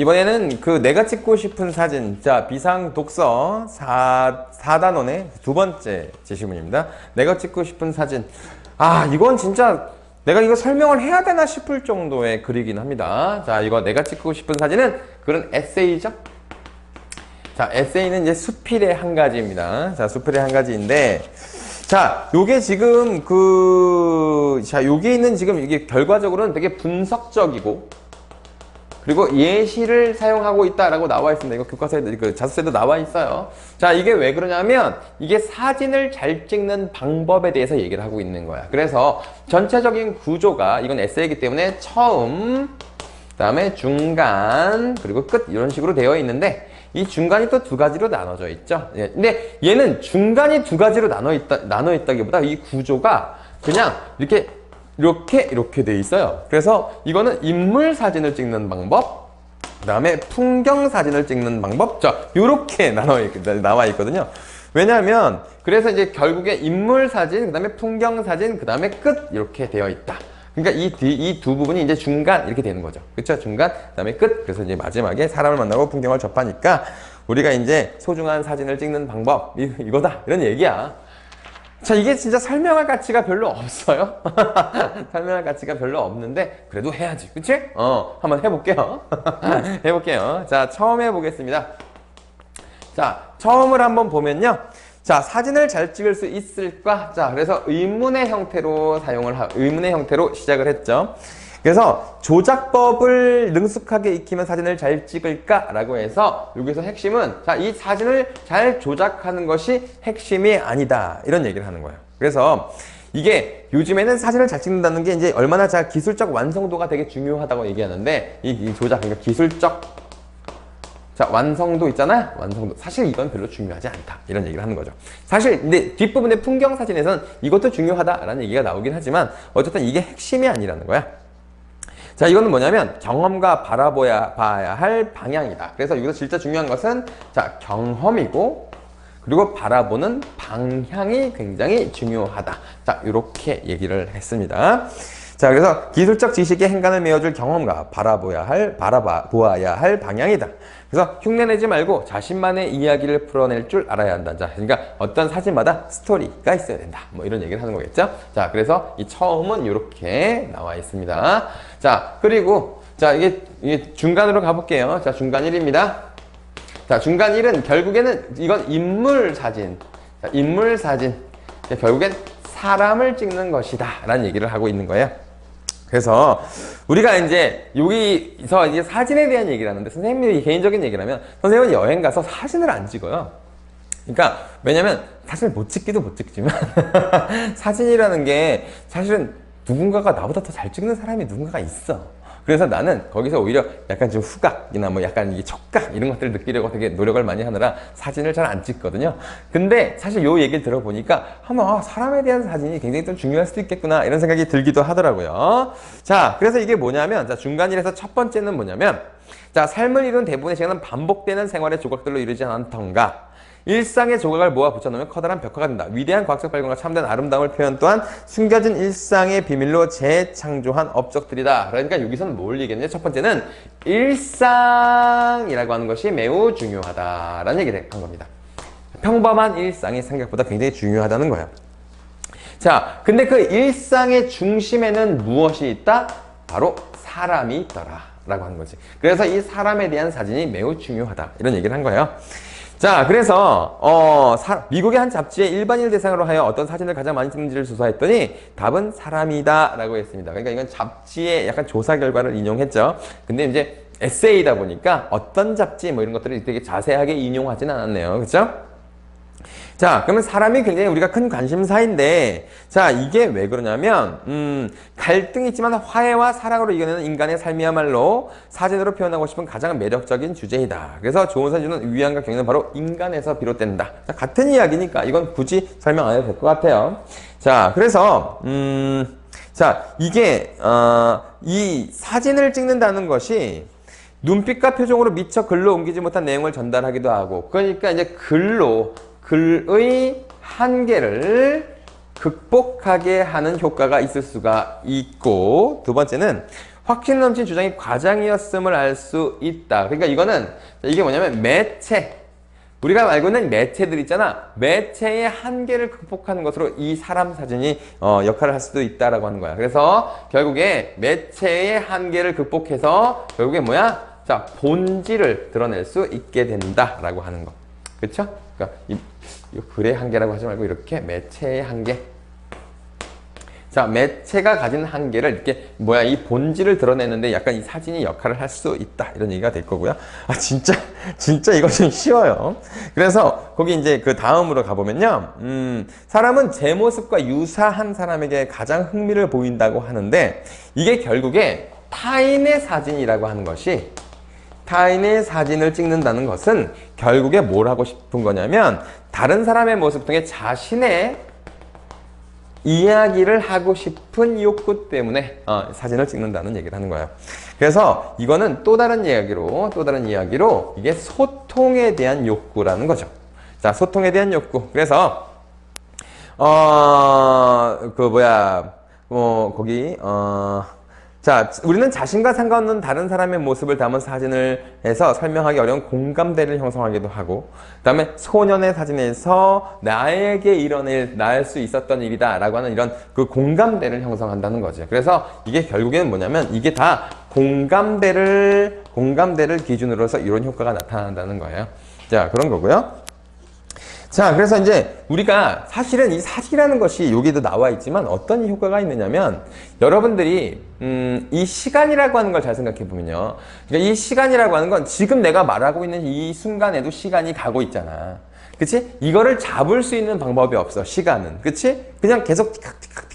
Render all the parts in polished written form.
이번에는 그 내가 찍고 싶은 사진. 자, 비상독서 4단원의 두 번째 제시문입니다. 내가 찍고 싶은 사진. 아, 이건 진짜 내가 이거 설명을 해야 되나 싶을 정도의 글이긴 합니다. 자, 이거 내가 찍고 싶은 사진은 그런 에세이죠. 자, 에세이는 이제 수필의 한 가지입니다. 자, 수필의 한 가지인데, 자, 요게 지금 요게 있는 지금 이게 결과적으로는 되게 분석적이고, 그리고 예시를 사용하고 있다라고 나와 있습니다. 이거 교과서에, 그 자습서에도 나와 있어요. 자, 이게 왜 그러냐면, 이게 사진을 잘 찍는 방법에 대해서 얘기를 하고 있는 거야. 그래서 전체적인 구조가, 이건 에세이이기 때문에 처음, 그 다음에 중간, 그리고 끝, 이런 식으로 되어 있는데, 이 중간이 또 두 가지로 나눠져 있죠. 근데 얘는 중간이 두 가지로 나눠 있다기보다 이 구조가 그냥 이렇게 돼 있어요. 그래서 이거는 인물 사진을 찍는 방법, 그 다음에 풍경 사진을 찍는 방법, 자, 요렇게 나와 있거든요. 왜냐하면, 그래서 이제 결국에 인물 사진, 그 다음에 풍경 사진, 그 다음에 끝, 이렇게 되어 있다. 그러니까 이 두 부분이 이제 중간 이렇게 되는 거죠. 그쵸? 중간, 그 다음에 끝. 그래서 이제 마지막에 사람을 만나고 풍경을 접하니까 우리가 이제 소중한 사진을 찍는 방법, 이거다. 이런 얘기야. 자, 이게 진짜 설명할 가치가 별로 없어요. 설명할 가치가 별로 없는데, 그래도 해야지. 그치? 한번 해볼게요. 해볼게요. 자, 처음 해보겠습니다. 자, 처음을 한번 보면요. 자, 사진을 잘 찍을 수 있을까? 자, 그래서 의문의 형태로 의문의 형태로 시작을 했죠. 그래서 조작법을 능숙하게 익히면 사진을 잘 찍을까? 라고 해서 여기서 핵심은, 자, 이 사진을 잘 조작하는 것이 핵심이 아니다. 이런 얘기를 하는 거예요. 그래서 이게 요즘에는 사진을 잘 찍는다는 게 이제 얼마나 기술적 완성도가 되게 중요하다고 얘기하는데, 이 조작, 그러니까 기술적, 자, 완성도 있잖아요. 완성도. 사실 이건 별로 중요하지 않다. 이런 얘기를 하는 거죠. 사실 근데 뒷부분의 풍경 사진에서는 이것도 중요하다라는 얘기가 나오긴 하지만 어쨌든 이게 핵심이 아니라는 거야. 자, 이거는 뭐냐면 경험과 봐야 할 방향이다. 그래서 여기서 진짜 중요한 것은, 자, 경험이고, 그리고 바라보는 방향이 굉장히 중요하다. 자, 이렇게 얘기를 했습니다. 자, 그래서 기술적 지식의 행간을 메워줄 경험과 바라보아야 할 방향이다. 그래서 흉내내지 말고 자신만의 이야기를 풀어낼 줄 알아야 한다. 자, 그러니까 어떤 사진마다 스토리가 있어야 된다. 뭐 이런 얘기를 하는 거겠죠. 자, 그래서 이 처음은 이렇게 나와 있습니다. 자, 그리고 자, 이게 중간으로 가볼게요. 자, 중간 1입니다. 자, 중간 1은 결국에는 이건 인물 사진. 자, 인물 사진. 자, 결국엔 사람을 찍는 것이다. 라는 얘기를 하고 있는 거예요. 그래서 우리가 이제 여기서 이제 사진에 대한 얘기를 하는데, 선생님이 개인적인 얘기를 하면 선생님은 여행 가서 사진을 안 찍어요. 그러니까 왜냐면 사실 못 찍기도 못 찍지만 사진이라는 게 사실은 누군가가 나보다 더 잘 찍는 사람이 누군가가 있어. 그래서 나는 거기서 오히려 약간 좀 후각이나 뭐 약간 이게 촉각 이런 것들을 느끼려고 되게 노력을 많이 하느라 사진을 잘 안 찍거든요. 근데 사실 요 얘기를 들어보니까 한번 사람에 대한 사진이 굉장히 좀 중요할 수도 있겠구나 이런 생각이 들기도 하더라고요. 자, 그래서 이게 뭐냐면, 자, 중간일에서 첫 번째는 뭐냐면, 자, 삶을 이룬 대부분의 시간은 반복되는 생활의 조각들로 이루지 않던가, 일상의 조각을 모아 붙여놓으면 커다란 벽화가 된다. 위대한 과학적 발견과 참된 아름다움을 표현 또한 숨겨진 일상의 비밀로 재창조한 업적들이다. 그러니까 여기서는 뭘 얘기했냐? 첫 번째는 일상이라고 하는 것이 매우 중요하다라는 얘기를 한 겁니다. 평범한 일상이 생각보다 굉장히 중요하다는 거예요. 자, 근데 그 일상의 중심에는 무엇이 있다? 바로 사람이 있더라 라고 하는 거지. 그래서 이 사람에 대한 사진이 매우 중요하다 이런 얘기를 한 거예요. 자, 그래서 미국의 한 잡지의 일반인을 대상으로 하여 어떤 사진을 가장 많이 찍는지를 조사했더니 답은 사람이다 라고 했습니다. 그러니까 이건 잡지의 약간 조사 결과를 인용했죠. 근데 이제 에세이다 보니까 어떤 잡지 뭐 이런 것들을 되게 자세하게 인용하진 않았네요. 그렇죠? 자, 그러면 사람이 굉장히 우리가 큰 관심사인데, 자, 이게 왜 그러냐면, 갈등이 있지만 화해와 사랑으로 이겨내는 인간의 삶이야말로 사진으로 표현하고 싶은 가장 매력적인 주제이다. 그래서 좋은 사진은 위안과 격려는 바로 인간에서 비롯된다. 자, 같은 이야기니까 이건 굳이 설명 안 해도 될 것 같아요. 자, 그래서, 자, 이게, 이 사진을 찍는다는 것이 눈빛과 표정으로 미처 글로 옮기지 못한 내용을 전달하기도 하고, 그러니까 이제 글의 한계를 극복하게 하는 효과가 있을 수가 있고, 두 번째는 확신 넘친 주장이 과장이었음을 알 수 있다. 그러니까 이거는 이게 뭐냐면 매체, 우리가 알고 있는 매체들 있잖아. 매체의 한계를 극복하는 것으로 이 사람 사진이 역할을 할 수도 있다라고 하는 거야. 그래서 결국에 매체의 한계를 극복해서 결국에 뭐야? 자, 본질을 드러낼 수 있게 된다라고 하는 거. 그렇죠? 그러니까 이 글의 한계라고 하지 말고 이렇게 매체의 한계. 자, 매체가 가진 한계를 이렇게 이 본질을 드러내는데 약간 이 사진이 역할을 할 수 있다. 이런 얘기가 될 거고요. 아, 진짜 이거 좀 쉬워요. 그래서 거기 이제 그 다음으로 가보면요. 사람은 제 모습과 유사한 사람에게 가장 흥미를 보인다고 하는데 이게 결국에 타인의 사진이라고 하는 것이 타인의 사진을 찍는다는 것은 결국에 뭘 하고 싶은 거냐면 다른 사람의 모습 중에 자신의 이야기를 하고 싶은 욕구 때문에 사진을 찍는다는 얘기를 하는 거예요. 그래서 이거는 또 다른 이야기로 이게 소통에 대한 욕구라는 거죠. 자, 소통에 대한 욕구. 그래서 자, 우리는 자신과 상관없는 다른 사람의 모습을 담은 사진을 해서 설명하기 어려운 공감대를 형성하기도 하고, 그 다음에 소년의 사진에서 나에게 일어날 수 있었던 일이다 라고 하는 이런 그 공감대를 형성한다는 거죠. 그래서 이게 결국에는 뭐냐면 이게 다 공감대를 기준으로 해서 이런 효과가 나타난다는 거예요. 자, 그런 거고요. 자, 그래서 이제 우리가 사실은 이 사진이라는 것이 여기도 나와 있지만 어떤 효과가 있느냐면 여러분들이 이 시간이라고 하는 걸 잘 생각해 보면요. 그러니까 이 시간이라고 하는 건 지금 내가 말하고 있는 이 순간에도 시간이 가고 있잖아. 그치? 이거를 잡을 수 있는 방법이 없어, 시간은. 그치? 그냥 계속 티각티각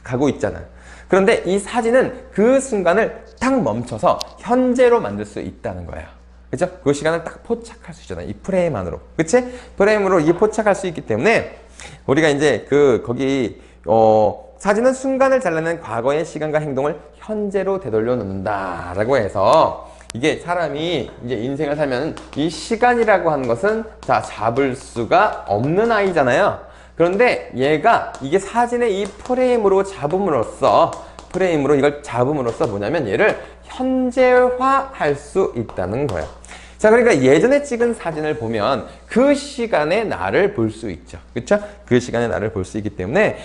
가고 있잖아. 그런데 이 사진은 그 순간을 딱 멈춰서 현재로 만들 수 있다는 거예요. 그죠? 그 시간을 딱 포착할 수 있잖아요. 이 프레임 안으로. 그치? 프레임으로 이게 포착할 수 있기 때문에 우리가 이제 사진은 순간을 잘라낸 과거의 시간과 행동을 현재로 되돌려 놓는다라고 해서 이게 사람이 이제 인생을 살면 이 시간이라고 하는 것은 자, 잡을 수가 없는 아이잖아요. 그런데 이게 사진의 이 프레임으로 이걸 잡음으로써 뭐냐면 얘를 현재화할 수 있다는 거예요. 자, 그러니까 예전에 찍은 사진을 보면 그 시간의 나를 볼 수 있죠. 그렇죠? 그 시간의 나를 볼 수 있기 때문에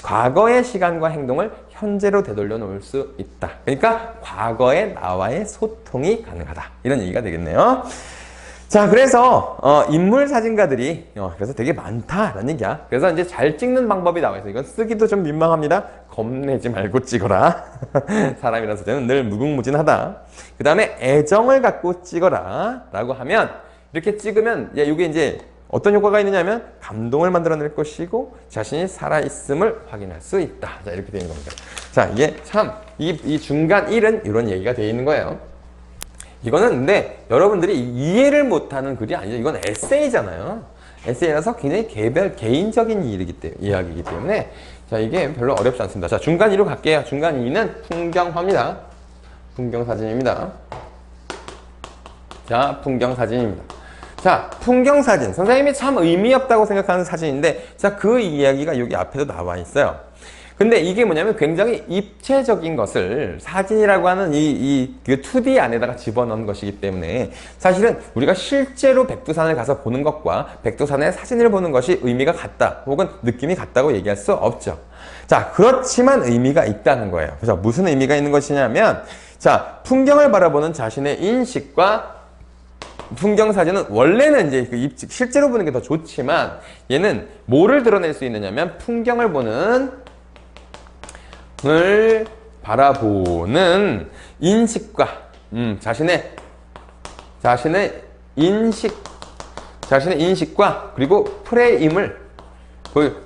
과거의 시간과 행동을 현재로 되돌려 놓을 수 있다. 그러니까 과거의 나와의 소통이 가능하다. 이런 얘기가 되겠네요. 자, 그래서 인물 사진가들이 그래서 되게 많다라는 얘기야. 그래서 이제 잘 찍는 방법이 나와 있어. 이건 쓰기도 좀 민망합니다. 겁내지 말고 찍어라. 사람이라서 저는 늘 무궁무진하다. 그 다음에 애정을 갖고 찍어라 라고 하면 이렇게 찍으면 이게 이제 어떤 효과가 있느냐면 감동을 만들어낼 것이고 자신이 살아있음을 확인할 수 있다. 자, 이렇게 되는 겁니다. 자, 이게 참 이 중간 1은 이런 얘기가 되어 있는 거예요. 이거는 근데 여러분들이 이해를 못하는 글이 아니죠. 이건 에세이잖아요. 에세이라서 굉장히 개인적인 이야기이기 때문에 자, 이게 별로 어렵지 않습니다. 자, 중간 2로 갈게요. 중간 2는 풍경화입니다. 풍경사진입니다. 자, 풍경사진입니다. 자, 풍경사진. 선생님이 참 의미 없다고 생각하는 사진인데 자, 그 이야기가 여기 앞에도 나와 있어요. 근데 이게 뭐냐면 굉장히 입체적인 것을 사진이라고 하는 이 2D 안에다가 집어넣은 것이기 때문에 사실은 우리가 실제로 백두산을 가서 보는 것과 백두산의 사진을 보는 것이 의미가 같다 혹은 느낌이 같다고 얘기할 수 없죠. 자, 그렇지만 의미가 있다는 거예요. 그래서 무슨 의미가 있는 것이냐면 자, 풍경을 바라보는 자신의 인식과 풍경 사진은 원래는 이제 실제로 보는 게 더 좋지만 얘는 뭐를 드러낼 수 있느냐면 풍경을 바라보는 인식과 자신의 인식과 그리고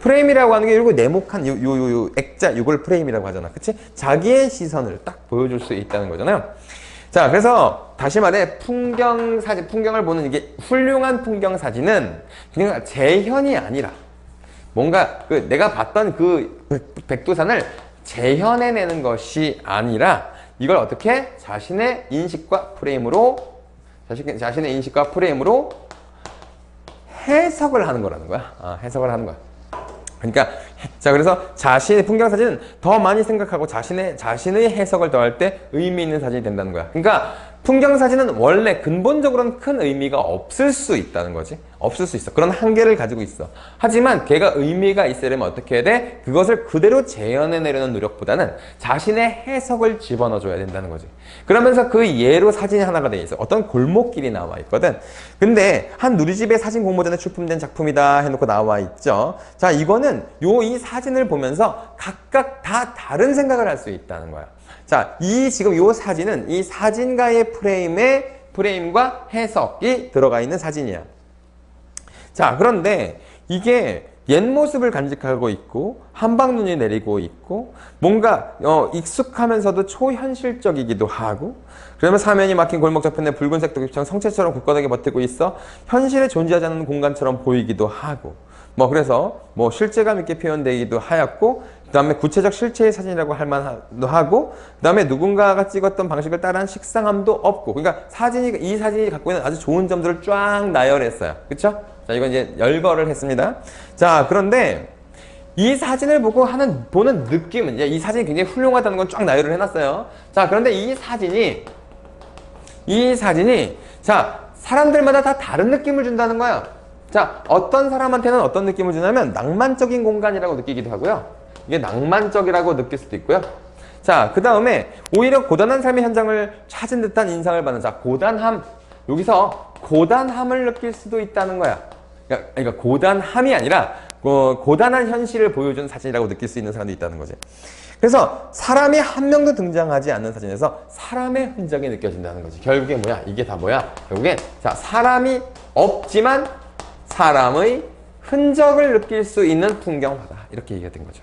프레임이라고 하는 게 요거 네모칸 요 액자 요걸 프레임이라고 하잖아. 그치? 자기의 시선을 딱 보여줄 수 있다는 거잖아요. 자, 그래서 다시 말해 풍경을 보는 이게 훌륭한 풍경 사진은 그냥 재현이 아니라 뭔가 내가 봤던 그 백두산을 재현해내는 것이 아니라 이걸 어떻게 자신의 인식과 프레임으로 해석을 하는 거라는 거야. 해석을 하는 거야. 그러니까 자, 그래서 자신의 풍경 사진은 더 많이 생각하고 자신의 해석을 더할 때 의미 있는 사진이 된다는 거야. 그러니까 풍경 사진은 원래 근본적으로는 큰 의미가 없을 수 있다는 거지. 없을 수 있어. 그런 한계를 가지고 있어. 하지만 걔가 의미가 있으려면 어떻게 해야 돼? 그것을 그대로 재현해내려는 노력보다는 자신의 해석을 집어넣어줘야 된다는 거지. 그러면서 그 예로 사진이 하나가 돼 있어. 어떤 골목길이 나와 있거든. 근데 한 누리집의 사진 공모전에 출품된 작품이다 해놓고 나와 있죠. 자, 이거는 이 사진을 보면서 각각 다 다른 생각을 할 수 있다는 거야. 자, 지금 이 사진은 이 사진가의 프레임과 해석이 들어가 있는 사진이야. 자, 그런데 이게 옛 모습을 간직하고 있고 한방눈이 내리고 있고 뭔가 익숙하면서도 초현실적이기도 하고, 그러면 사면이 막힌 골목 저편에 붉은색 도끼처럼 성체처럼 굳건하게 버티고 있어 현실에 존재하지 않는 공간처럼 보이기도 하고, 그래서 실제감 있게 표현되기도 하였고, 그 다음에 구체적 실체의 사진이라고 할 만도 하고, 그 다음에 누군가가 찍었던 방식을 따라한 식상함도 없고, 그러니까 이 사진이 갖고 있는 아주 좋은 점들을 쫙 나열했어요. 그쵸? 자, 이건 이제 열거를 했습니다. 자, 그런데 이 사진을 보는 느낌은, 이 사진이 굉장히 훌륭하다는 건 쫙 나열을 해놨어요. 자, 그런데 이 사진이 자, 사람들마다 다 다른 느낌을 준다는 거야. 자, 어떤 사람한테는 어떤 느낌을 주냐면 낭만적인 공간이라고 느끼기도 하고요. 이게 낭만적이라고 느낄 수도 있고요. 자, 그 다음에 오히려 고단한 삶의 현장을 찾은 듯한 인상을 받는, 자, 여기서 고단함을 느낄 수도 있다는 거야. 그러니까 고단함이 아니라 고단한 현실을 보여준 사진이라고 느낄 수 있는 사람도 있다는 거지. 그래서 사람이 한 명도 등장하지 않는 사진에서 사람의 흔적이 느껴진다는 거지. 결국에 뭐야? 이게 다 뭐야? 결국에 자, 사람이 없지만 사람의 흔적을 느낄 수 있는 풍경화다. 이렇게 얘기가 된 거죠.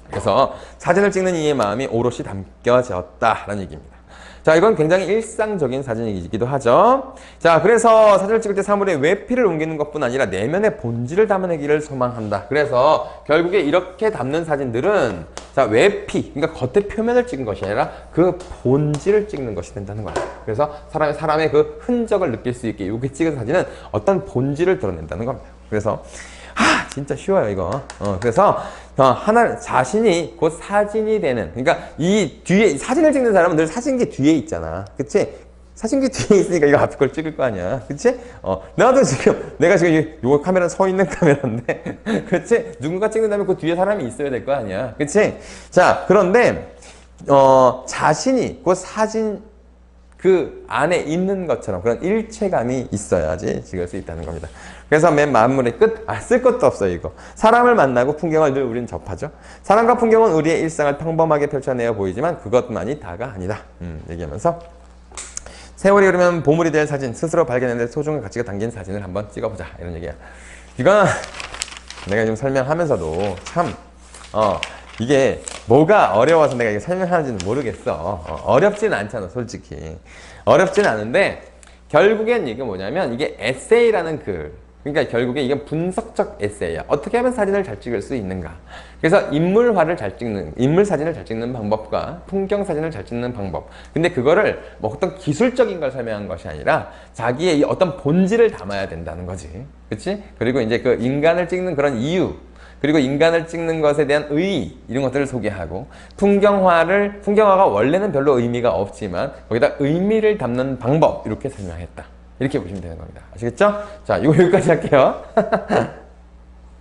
그래서 사진을 찍는 이의 마음이 오롯이 담겨졌다라는 얘기입니다. 자, 이건 굉장히 일상적인 사진이기도 하죠. 자, 그래서 사진을 찍을 때 사물의 외피를 옮기는 것뿐 아니라 내면의 본질을 담아내기를 소망한다. 그래서 결국에 이렇게 담는 사진들은 자, 외피, 그러니까 겉의 표면을 찍은 것이 아니라 그 본질을 찍는 것이 된다는 거야. 그래서 사람의 그 흔적을 느낄 수 있게 여기 찍은 사진은 어떤 본질을 드러낸다는 겁니다. 그래서 진짜 쉬워요, 이거. 그래서 자신이 곧 사진이 되는, 그러니까 이 뒤에 사진을 찍는 사람은 늘 사진기 뒤에 있잖아. 그치? 사진기 뒤에 있으니까 이거 앞에 걸 찍을 거 아니야. 그치? 내가 지금 요 카메라는 서 있는 카메라인데, 그치? 누군가 찍는다면 그 뒤에 사람이 있어야 될 거 아니야. 그치? 자, 그런데, 자신이 곧 사진 그 안에 있는 것처럼 그런 일체감이 있어야지 찍을 수 있다는 겁니다. 그래서 맨 마무리 쓸 것도 없어요, 이거. 사람을 만나고 풍경을 늘 우리는 접하죠. 사람과 풍경은 우리의 일상을 평범하게 펼쳐내어 보이지만 그것만이 다가 아니다. 얘기하면서 세월이 흐르면 보물이 될 사진, 스스로 발견했는데 소중한 가치가 담긴 사진을 한번 찍어보자. 이런 얘기야. 이건 내가 지금 설명하면서도 참, 이게 뭐가 어려워서 내가 이게 설명하는지는 모르겠어. 어렵진 않잖아, 솔직히. 어렵진 않은데, 결국엔 이게 뭐냐면, 이게 에세이라는 글. 그러니까 결국에 이게 분석적 에세이야. 어떻게 하면 사진을 잘 찍을 수 있는가. 그래서 인물 사진을 잘 찍는 방법과 풍경 사진을 잘 찍는 방법. 근데 그거를 어떤 기술적인 걸 설명한 것이 아니라 자기의 어떤 본질을 담아야 된다는 거지. 그치? 그리고 이제 그 인간을 찍는 그런 이유. 그리고 인간을 찍는 것에 대한 의의, 이런 것들을 소개하고, 풍경화가 원래는 별로 의미가 없지만 거기다 의미를 담는 방법, 이렇게 설명했다. 이렇게 보시면 되는 겁니다. 아시겠죠? 자, 이거 여기까지 할게요.